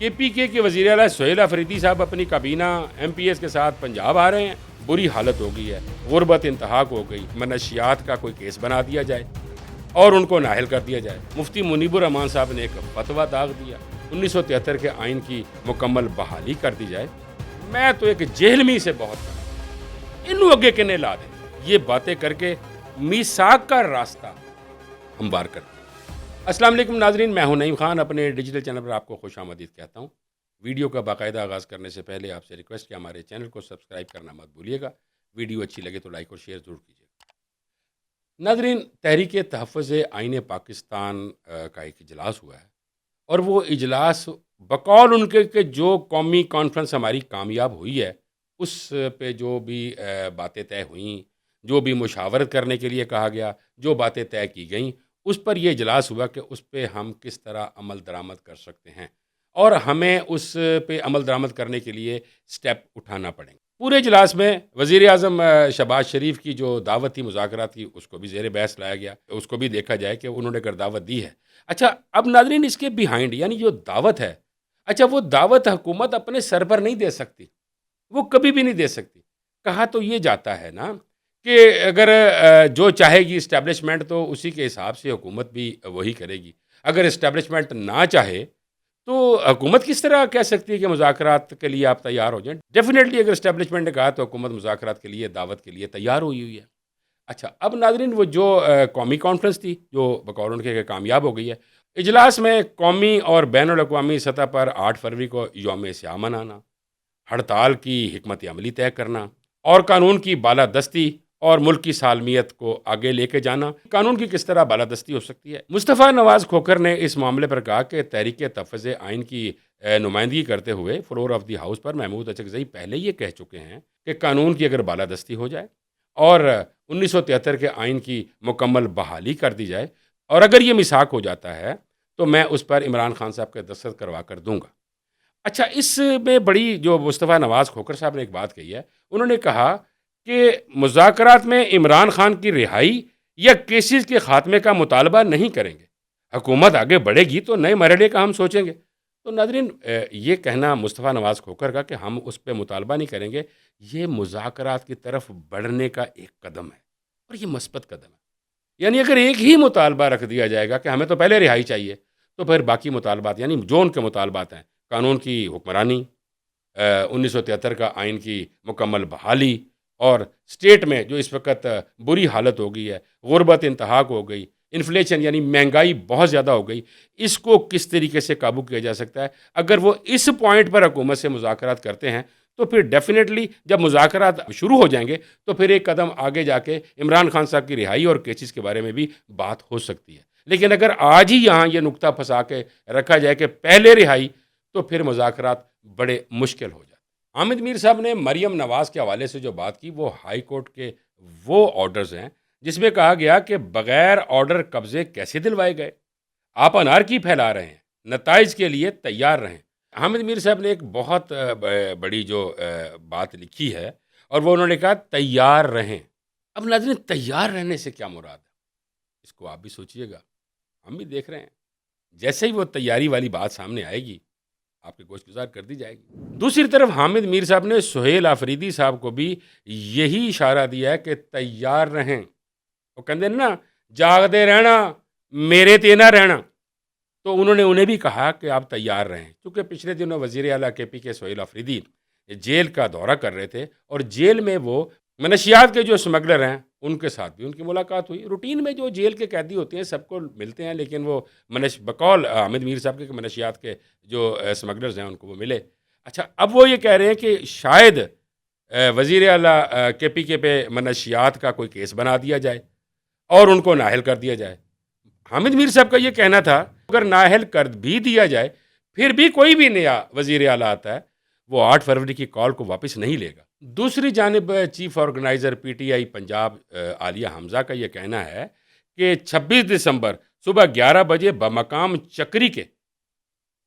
KPK کے وزیر اعلیٰ سہیل آفریدی صاحب اپنی کابینہ MPs کے ساتھ پنجاب آ رہے ہیں. بری حالت ہو گئی ہے, غربت انتہا کو ہو گئی, منشیات کا کوئی کیس بنا دیا جائے اور ان کو نااہل کر دیا جائے. مفتی منیب الرحمان صاحب نے ایک فتویٰ داغ دیا, 1973 کے آئین کی مکمل بحالی کر دی جائے. میں تو ایک جہلمی سے بہت انو اگے کنے لا دیں, یہ باتیں کر کے میثاق کا راستہ ہموار کر دیں. السلام علیکم ناظرین, میں ہوں نعیم خان. اپنے ڈیجیٹل چینل پر آپ کو خوش آمدید کہتا ہوں. ویڈیو کا باقاعدہ آغاز کرنے سے پہلے آپ سے ریکویسٹ کہ ہمارے چینل کو سبسکرائب کرنا مت بھولیے گا. ویڈیو اچھی لگے تو لائک اور شیئر ضرور کیجیے گا. ناظرین, تحریک تحفظ آئین پاکستان کا ایک اجلاس ہوا ہے, اور وہ اجلاس بقول ان کے کہ جو قومی کانفرنس ہماری کامیاب ہوئی ہے اس پہ جو بھی باتیں طے ہوئیں, جو بھی مشاورت کرنے کے لیے کہا گیا, جو باتیں طے کی گئیں, اس پر یہ اجلاس ہوا کہ اس پہ ہم کس طرح عمل درآمد کر سکتے ہیں, اور ہمیں اس پہ عمل درآمد کرنے کے لیے سٹیپ اٹھانا پڑیں گے. پورے اجلاس میں وزیر اعظم شہباز شریف کی جو دعوت تھی مذاکرات کی, اس کو بھی زیر بحث لایا گیا. اس کو بھی دیکھا جائے کہ انہوں نے اگر دعوت دی ہے. اچھا, اب ناظرین اس کے بیہائنڈ یعنی جو دعوت ہے, اچھا وہ دعوت حکومت اپنے سر پر نہیں دے سکتی, وہ کبھی بھی نہیں دے سکتی. کہا تو یہ جاتا ہے نا کہ اگر جو چاہے گی اسٹیبلشمنٹ تو اسی کے حساب سے حکومت بھی وہی کرے گی. اگر اسٹیبلشمنٹ نہ چاہے تو حکومت کس طرح کہہ سکتی ہے کہ مذاکرات کے لیے آپ تیار ہو جائیں. ڈیفینیٹلی اگر اسٹیبلشمنٹ نے کہا تو حکومت مذاکرات کے لیے, دعوت کے لیے تیار ہوئی ہے. اچھا, اب ناظرین وہ جو قومی کانفرنس تھی جو بقول ان کے کامیاب ہو گئی ہے, اجلاس میں قومی اور بین الاقوامی سطح پر 8 فروری کو یوم سیاہ منانا, ہڑتال کی حکمت عملی طے کرنا, اور قانون کی بالادستی اور ملک کی سالمیت کو آگے لے کے جانا. قانون کی کس طرح بالادستی ہو سکتی ہے؟ مصطفیٰ نواز کھوکھر نے اس معاملے پر کہا کہ تحریک تحفظ آئین کی نمائندگی کرتے ہوئے فلور آف دی ہاؤس پر محمود اچکزئی پہلے یہ کہہ چکے ہیں کہ قانون کی اگر بالادستی ہو جائے اور 1973 کے آئین کی مکمل بحالی کر دی جائے, اور اگر یہ میثاق ہو جاتا ہے تو میں اس پر عمران خان صاحب کے دستخط کروا کر دوں گا. اچھا, اس میں بڑی جو مصطفیٰ نواز کھوکھر صاحب نے ایک بات کہی ہے, انہوں نے کہا کہ مذاکرات میں عمران خان کی رہائی یا کیسز کے خاتمے کا مطالبہ نہیں کریں گے. حکومت آگے بڑھے گی تو نئے مرحلے کا ہم سوچیں گے. تو ناظرین, یہ کہنا مصطفیٰ نواز کھوکھر کا کہ ہم اس پہ مطالبہ نہیں کریں گے, یہ مذاکرات کی طرف بڑھنے کا ایک قدم ہے, اور یہ مثبت قدم ہے. یعنی اگر ایک ہی مطالبہ رکھ دیا جائے گا کہ ہمیں تو پہلے رہائی چاہیے, تو پھر باقی مطالبات یعنی جو ان کے مطالبات ہیں, قانون کی حکمرانی, 1973 کا آئین کی مکمل بحالی, اور اسٹیٹ میں جو اس وقت بری حالت ہو گئی ہے, غربت انتہا کو ہو گئی, انفلیشن یعنی مہنگائی بہت زیادہ ہو گئی, اس کو کس طریقے سے قابو کیا جا سکتا ہے. اگر وہ اس پوائنٹ پر حکومت سے مذاکرات کرتے ہیں تو پھر ڈیفینیٹلی جب مذاکرات شروع ہو جائیں گے تو پھر ایک قدم آگے جا کے عمران خان صاحب کی رہائی اور کیسز کے بارے میں بھی بات ہو سکتی ہے. لیکن اگر آج ہی یہاں یہ نقطہ پھنسا کے رکھا جائے کہ پہلے رہائی, تو پھر مذاکرات بڑے مشکل ہو جاتے. حامد میر صاحب نے مریم نواز کے حوالے سے جو بات کی وہ ہائی کورٹ کے وہ آرڈرز ہیں جس میں کہا گیا کہ بغیر آرڈر قبضے کیسے دلوائے گئے. آپ انارکی پھیلا رہے ہیں, نتائج کے لیے تیار رہیں. حامد میر صاحب نے ایک بہت بڑی جو بات لکھی ہے, اور وہ انہوں نے کہا تیار رہیں. اب ناظرین, تیار رہنے سے کیا مراد ہے, اس کو آپ بھی سوچئے گا, ہم بھی دیکھ رہے ہیں. جیسے ہی وہ تیاری والی بات سامنے آئے گی آپ کے گوش گزار کر دی جائے گی. دوسری طرف حامد میر صاحب نے سہیل آفریدی صاحب کو بھی یہی اشارہ دیا ہے کہ تیار رہیں. وہ کہتے ہیں نا, جاگتے رہنا میرے تے نہ رہنا. تو انہوں نے انہیں بھی کہا کہ آپ تیار رہیں, کیونکہ پچھلے دنوں وزیر اعلیٰ KPK سہیل آفریدی جیل کا دورہ کر رہے تھے, اور جیل میں وہ منشیات کے جو اسمگلر ہیں ان کے ساتھ بھی ان کی ملاقات ہوئی. روٹین میں جو جیل کے قیدی ہوتے ہیں سب کو ملتے ہیں, لیکن وہ بقول حامد میر صاحب کے منشیات کے جو اسمگلرز ہیں ان کو وہ ملے. اچھا, اب وہ یہ کہہ رہے ہیں کہ شاید وزیر اعلیٰ KPK پہ منشیات کا کوئی کیس بنا دیا جائے اور ان کو نااہل کر دیا جائے. حامد میر صاحب کا یہ کہنا تھا اگر نااہل کر بھی دیا جائے پھر بھی کوئی بھی نیا وزیر اعلیٰ آتا ہے وہ 8 فروری کی کال کو واپس نہیں لے گا. دوسری جانب چیف آرگنائزر PTI پنجاب عالیہ حمزہ کا یہ کہنا ہے کہ 26 دسمبر صبح 11 بجے بمقام چکری کے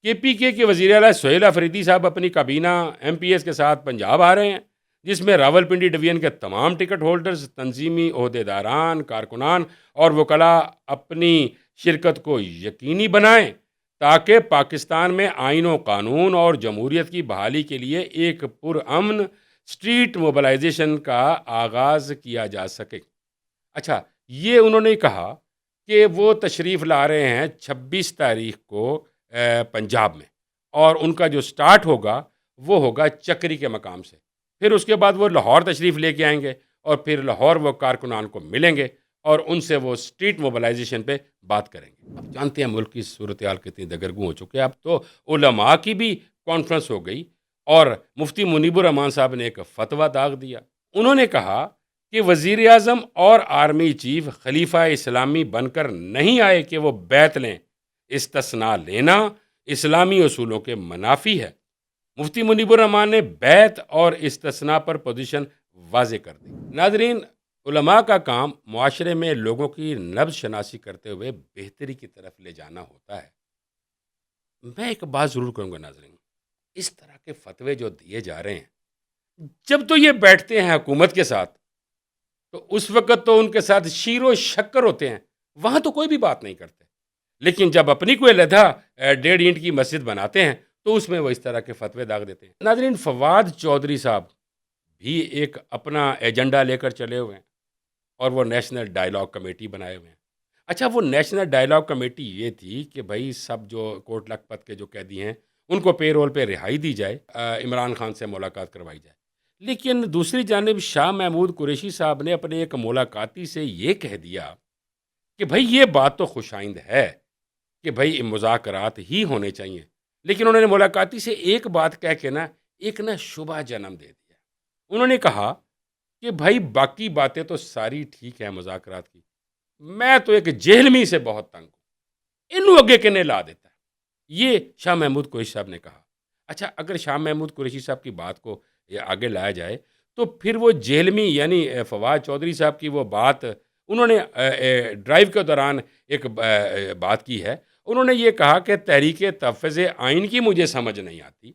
KPK کے وزیر اعلیٰ سہیل آفریدی صاحب اپنی کابینہ MPs کے ساتھ پنجاب آ رہے ہیں, جس میں راولپنڈی ڈویژن کے تمام ٹکٹ ہولڈرز, تنظیمی عہدیداران, کارکنان اور وکلاء اپنی شرکت کو یقینی بنائیں تاکہ پاکستان میں آئین و قانون اور جمہوریت کی بحالی کے لیے ایک پرامن اسٹریٹ موبلائزیشن کا آغاز کیا جا سکے۔ اچھا، یہ انہوں نے کہا کہ وہ تشریف لا رہے ہیں 26 تاریخ کو پنجاب میں، اور ان کا جو سٹارٹ ہوگا وہ ہوگا چکری کے مقام سے، پھر اس کے بعد وہ لاہور تشریف لے کے آئیں گے، اور پھر لاہور وہ کارکنان کو ملیں گے اور ان سے وہ اسٹریٹ موبلائزیشن پہ بات کریں گے۔ اب جانتے ہیں ملک کی صورتحال کتنی دگرگوں ہو چکی ہے، اب تو علماء کی بھی کانفرنس ہو گئی، اور مفتی منیب الرحمان صاحب نے ایک فتویٰ داغ دیا۔ انہوں نے کہا کہ وزیر اعظم اور آرمی چیف خلیفہ اسلامی بن کر نہیں آئے کہ وہ بیعت لیں، استثناء لینا اسلامی اصولوں کے منافی ہے۔ مفتی منیب الرحمان نے بیعت اور استثناء پر پوزیشن واضح کر دی۔ ناظرین، علماء کا کام معاشرے میں لوگوں کی نبض شناسی کرتے ہوئے بہتری کی طرف لے جانا ہوتا ہے۔ میں ایک بات ضرور کروں گا ناظرین، اس طرح کے فتوے جو دیے جا رہے ہیں، جب تو یہ بیٹھتے ہیں حکومت کے ساتھ تو اس وقت تو ان کے ساتھ شیر و شکر ہوتے ہیں، وہاں تو کوئی بھی بات نہیں کرتے، لیکن جب اپنی کوئی علیحدہ 1.5 اینٹ کی مسجد بناتے ہیں تو اس میں وہ اس طرح کے فتوے داغ دیتے ہیں۔ ناظرین، فواد چودھری صاحب بھی ایک اپنا ایجنڈا لے کر چلے ہوئے ہیں، اور وہ نیشنل ڈائیلاگ کمیٹی بنائے ہوئے ہیں۔ اچھا، وہ نیشنل ڈائیلاگ کمیٹی یہ تھی کہ بھائی سب جو کوٹ لکھپت کے جو قیدی ہیں ان کو پے رول پہ رہائی دی جائے، عمران خان سے ملاقات کروائی جائے، لیکن دوسری جانب شاہ محمود قریشی صاحب نے اپنے ایک ملاقاتی سے یہ کہہ دیا کہ بھائی یہ بات تو خوش آئند ہے کہ بھائی مذاکرات ہی ہونے چاہیے، لیکن انہوں نے ملاقاتی سے ایک بات کہہ کے ایک شبہ جنم دے دیا۔ انہوں نے کہا کہ بھائی باقی باتیں تو ساری ٹھیک ہیں مذاکرات کی، میں تو ایک جہلمی سے بہت تنگ ہوں، انہوں اگے کنے لا دیتا ہے، یہ شاہ محمود قریشی صاحب نے کہا۔ اچھا، اگر شاہ محمود قریشی صاحب کی بات کو آگے لایا جائے تو پھر وہ جہلمی یعنی فواد چودھری صاحب کی وہ بات انہوں نے ڈرائیو کے دوران ایک بات کی ہے۔ انہوں نے یہ کہا کہ تحریک تحفظ آئین کی مجھے سمجھ نہیں آتی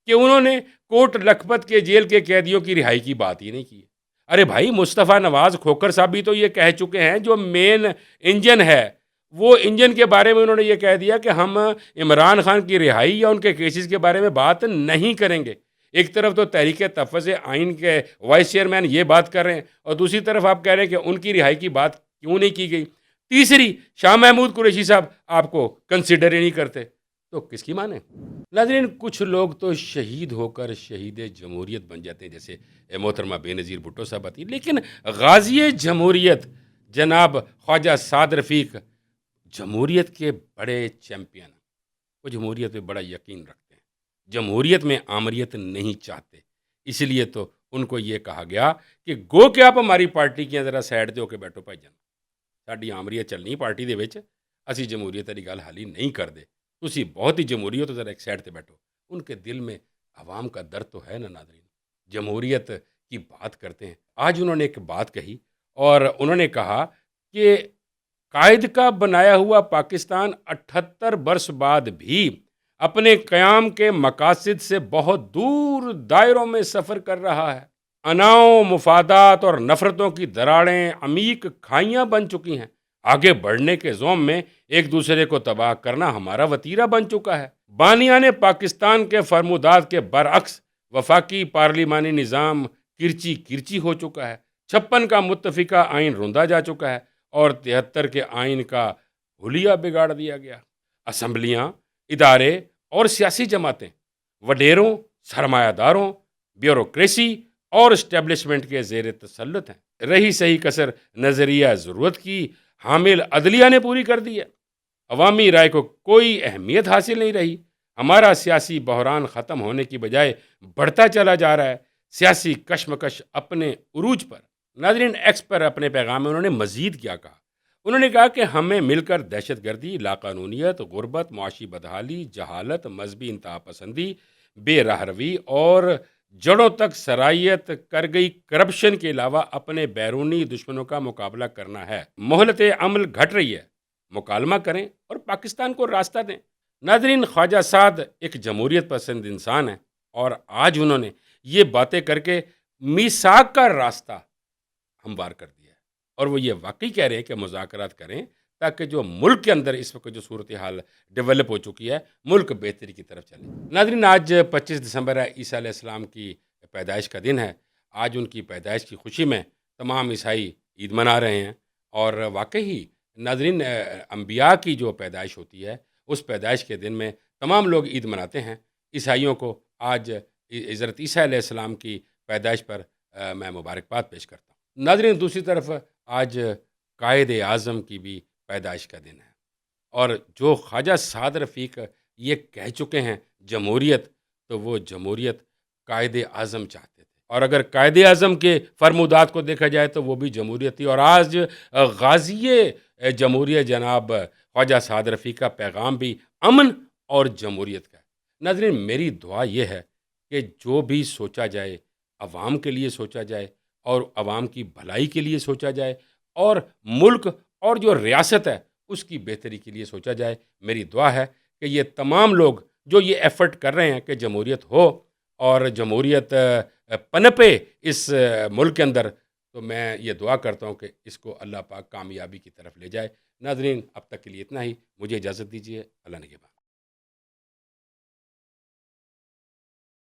کہ انہوں نے کوٹ لکھپت کے جیل کے قیدیوں کی رہائی کی بات ہی نہیں کی۔ ارے بھائی، مصطفیٰ نواز کھوکھر صاحب بھی تو یہ کہہ چکے ہیں، جو مین انجن ہے وہ انجن کے بارے میں انہوں نے یہ کہہ دیا کہ ہم عمران خان کی رہائی یا ان کے کیسز کے بارے میں بات نہیں کریں گے۔ ایک طرف تو تحریک تحفظ آئین کے وائس چیئرمین یہ بات کر رہے ہیں، اور دوسری طرف آپ کہہ رہے ہیں کہ ان کی رہائی کی بات کیوں نہیں کی گئی۔ تیسری، شاہ محمود قریشی صاحب آپ کو کنسیڈر ہی نہیں کرتے، تو کس کی مانے؟ ناظرین، کچھ لوگ تو شہید ہو کر شہید جمہوریت بن جاتے ہیں، جیسے محترمہ بے نظیر بھٹو صاحب آتی، لیکن غازی جمہوریت جناب خواجہ سعد رفیق جمہوریت کے بڑے چیمپئن ہیں، وہ جمہوریت پہ بڑا یقین رکھتے ہیں، جمہوریت میں آمریت نہیں چاہتے، اس لیے تو ان کو یہ کہا گیا کہ گو کہ آپ ہماری پارٹی کی ذرا سائڈ دے ہو کے بیٹھو بھائی جان، ساڈی آمریت چلنی پارٹی دے وچ، اسی جمہوریت والی گل حالی نہیں کرتے، تسی بہت ہی جمہوری ہو تو ذرا ایک سائڈ تے بیٹھو۔ ان کے دل میں عوام کا درد تو ہے نا ناظرین، جمہوریت کی بات کرتے ہیں۔ آج انہوں نے ایک بات کہی، اور انہوں نے کہا کہ قائد کا بنایا ہوا پاکستان 78 برس بعد بھی اپنے قیام کے مقاصد سے بہت دور دائروں میں سفر کر رہا ہے۔ اناؤں، مفادات اور نفرتوں کی دراڑیں عمیق کھائیاں بن چکی ہیں۔ آگے بڑھنے کے زوم میں ایک دوسرے کو تباہ کرنا ہمارا وتیرہ بن چکا ہے۔ بانیان پاکستان کے فرمودات کے برعکس وفاقی پارلیمانی نظام کرچی کرچی ہو چکا ہے۔ 56 کا متفقہ آئین روندا جا چکا ہے، اور 73 کے آئین کا حلیہ بگاڑ دیا گیا۔ اسمبلیاں، ادارے اور سیاسی جماعتیں وڈیروں، سرمایہ داروں، بیوروکریسی اور اسٹیبلشمنٹ کے زیر تسلط ہیں۔ رہی صحیح کسر نظریہ ضرورت کی حامل عدلیہ نے پوری کر دی ہے۔ عوامی رائے کو کوئی اہمیت حاصل نہیں رہی۔ ہمارا سیاسی بحران ختم ہونے کی بجائے بڑھتا چلا جا رہا ہے، سیاسی کشمکش اپنے عروج پر۔ ناظرین، ایکس پر اپنے پیغام میں انہوں نے مزید کیا کہا؟ انہوں نے کہا کہ ہمیں مل کر دہشت گردی، لاقانونیت، غربت، معاشی بدحالی، جہالت، مذہبی انتہا پسندی، بے راہ روی اور جڑوں تک سرایت کر گئی کرپشن کے علاوہ اپنے بیرونی دشمنوں کا مقابلہ کرنا ہے۔ مہلت عمل گھٹ رہی ہے، مکالمہ کریں اور پاکستان کو راستہ دیں۔ ناظرین، خواجہ سعد ایک جمہوریت پسند انسان ہیں، اور آج انہوں نے یہ باتیں کر کے میثاق کا راستہ ہموار کر دیا ہے، اور وہ یہ واقعی کہہ رہے ہیں کہ مذاکرات کریں تاکہ جو ملک کے اندر اس وقت جو صورتحال ڈیولپ ہو چکی ہے ملک بہتری کی طرف چلے۔ ناظرین، آج 25 دسمبر ہے، عیسیٰ علیہ السلام کی پیدائش کا دن ہے۔ آج ان کی پیدائش کی خوشی میں تمام عیسائی عید منا رہے ہیں، اور واقعی ناظرین انبیاء کی جو پیدائش ہوتی ہے اس پیدائش کے دن میں تمام لوگ عید مناتے ہیں۔ عیسائیوں کو آج حضرت عیسیٰ علیہ السلام کی پیدائش پر میں مبارکباد پیش کرتا ہوں۔ ناظرین، دوسری طرف آج قائد اعظم کی بھی پیدائش کا دن ہے، اور جو خواجہ سعد رفیق یہ کہہ چکے ہیں جمہوریت، تو وہ جمہوریت قائد اعظم چاہتے تھے، اور اگر قائد اعظم کے فرمودات کو دیکھا جائے تو وہ بھی جمہوریت تھی، اور آج غازی جمہوریت جناب خواجہ سعد رفیق کا پیغام بھی امن اور جمہوریت کا ہے۔ ناظرین، میری دعا یہ ہے کہ جو بھی سوچا جائے عوام کے لیے سوچا جائے، اور عوام کی بھلائی کے لیے سوچا جائے، اور ملک اور جو ریاست ہے اس کی بہتری کے لیے سوچا جائے۔ میری دعا ہے کہ یہ تمام لوگ جو یہ ایفرٹ کر رہے ہیں کہ جمہوریت ہو اور جمہوریت پنپے اس ملک کے اندر، تو میں یہ دعا کرتا ہوں کہ اس کو اللہ پاک کامیابی کی طرف لے جائے۔ ناظرین، اب تک کے لیے اتنا ہی، مجھے اجازت دیجیے، اللہ نگہبان۔